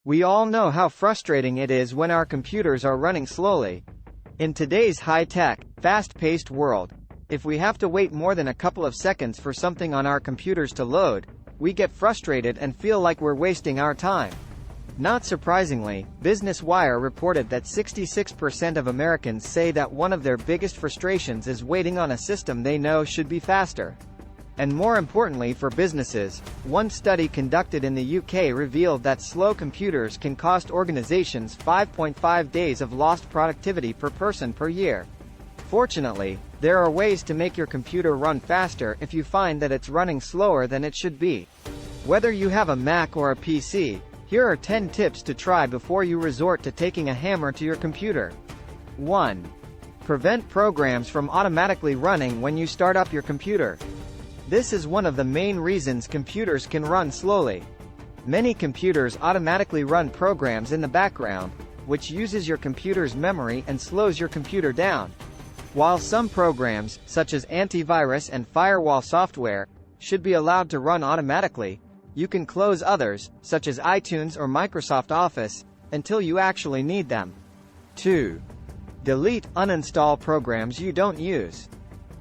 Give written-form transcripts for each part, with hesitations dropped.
We all know how frustrating it is when our computers are running slowly. In today's high-tech, fast-paced world, if we have to wait more than a couple of seconds for something on our computers to load, we get frustrated and feel like we're wasting our time. Not surprisingly, Business Wire reported that 66% of Americans say that one of their biggest frustrations is waiting on a system they know should be faster. And more importantly for businesses, one study conducted in the UK revealed that slow computers can cost organizations 5.5 days of lost productivity per person per year. Fortunately, there are ways to make your computer run faster if you find that it's running slower than it should be. Whether you have a Mac or a PC, here are 10 tips to try before you resort to taking a hammer to your computer. 1. Prevent programs from automatically running when you start up your computer. This is one of the main reasons computers can run slowly. Many computers automatically run programs in the background, which uses your computer's memory and slows your computer down. While some programs, such as antivirus and firewall software, should be allowed to run automatically, you can close others, such as iTunes or Microsoft Office, until you actually need them. 2. Delete, uninstall programs you don't use.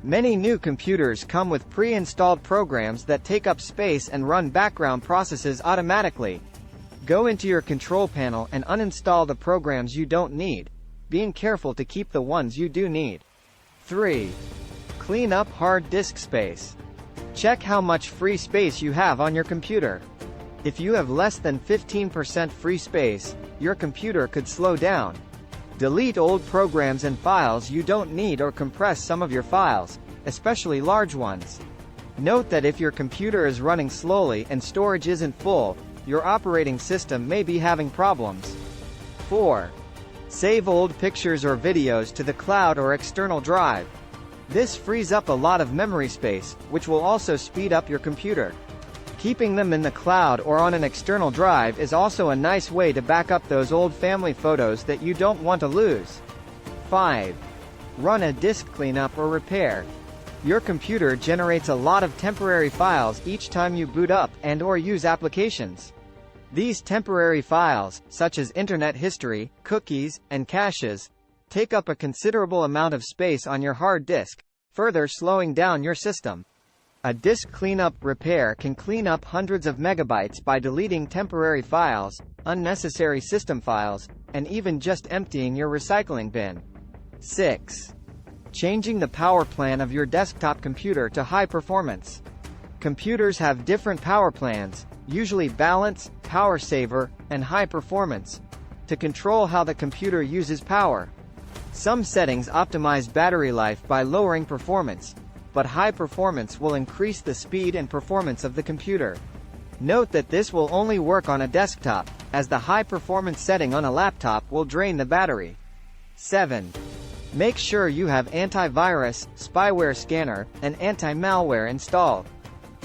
Many new computers come with pre-installed programs that take up space and run background processes automatically. Go into your control panel and uninstall the programs you don't need, being careful to keep the ones you do need. 3. Clean up hard disk space. Check how much free space you have on your computer. If you have less than 15% free space, your computer could slow down. Delete old programs and files you don't need or compress some of your files, especially large ones. Note that if your computer is running slowly and storage isn't full, your operating system may be having problems. 4. Save old pictures or videos to the cloud or external drive. This frees up a lot of memory space, which will also speed up your computer. Keeping them in the cloud or on an external drive is also a nice way to back up those old family photos that you don't want to lose. 5. Run a disk cleanup or repair. Your computer generates a lot of temporary files each time you boot up and/or use applications. These temporary files, such as internet history, cookies, and caches, take up a considerable amount of space on your hard disk, further slowing down your system. A disk cleanup repair can clean up hundreds of megabytes by deleting temporary files, unnecessary system files, and even just emptying your recycling bin. 6. Changing the power plan of your desktop computer to high performance. Computers have different power plans, usually balance, power saver, and high performance, to control how the computer uses power. Some settings optimize battery life by lowering performance, but high performance will increase the speed and performance of the computer. Note that this will only work on a desktop, as the high performance setting on a laptop will drain the battery. 7. Make sure you have antivirus, spyware scanner, and anti-malware installed.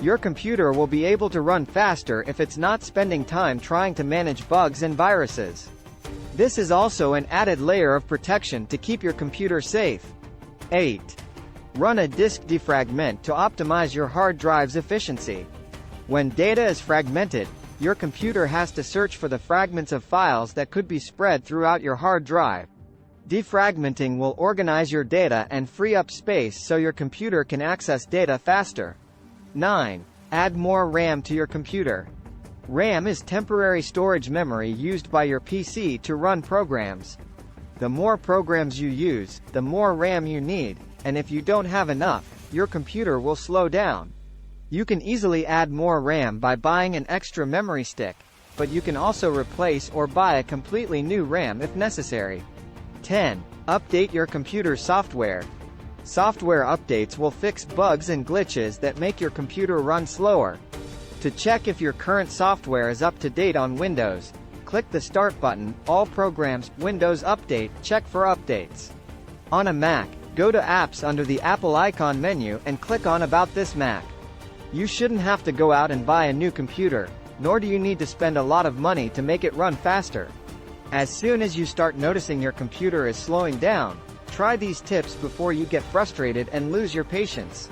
Your computer will be able to run faster if it's not spending time trying to manage bugs and viruses. This is also an added layer of protection to keep your computer safe. 8. Run a disk defragment to optimize your hard drive's efficiency. When data is fragmented, your computer has to search for the fragments of files that could be spread throughout your hard drive. Defragmenting will organize your data and free up space so your computer can access data faster. 9. Add more RAM to your computer. RAM is temporary storage memory used by your PC to run programs. The more programs you use, the more RAM you need, and if you don't have enough, your computer will slow down. You can easily add more RAM by buying an extra memory stick, but you can also replace or buy a completely new RAM if necessary. 10. Update your computer software. Software updates will fix bugs and glitches that make your computer run slower. To check if your current software is up to date on Windows, click the Start button, All Programs, Windows Update, check for updates. On a Mac, go to Apps under the Apple icon menu and click on About this Mac. You shouldn't have to go out and buy a new computer, nor do you need to spend a lot of money to make it run faster. As soon as you start noticing your computer is slowing down, try these tips before you get frustrated and lose your patience.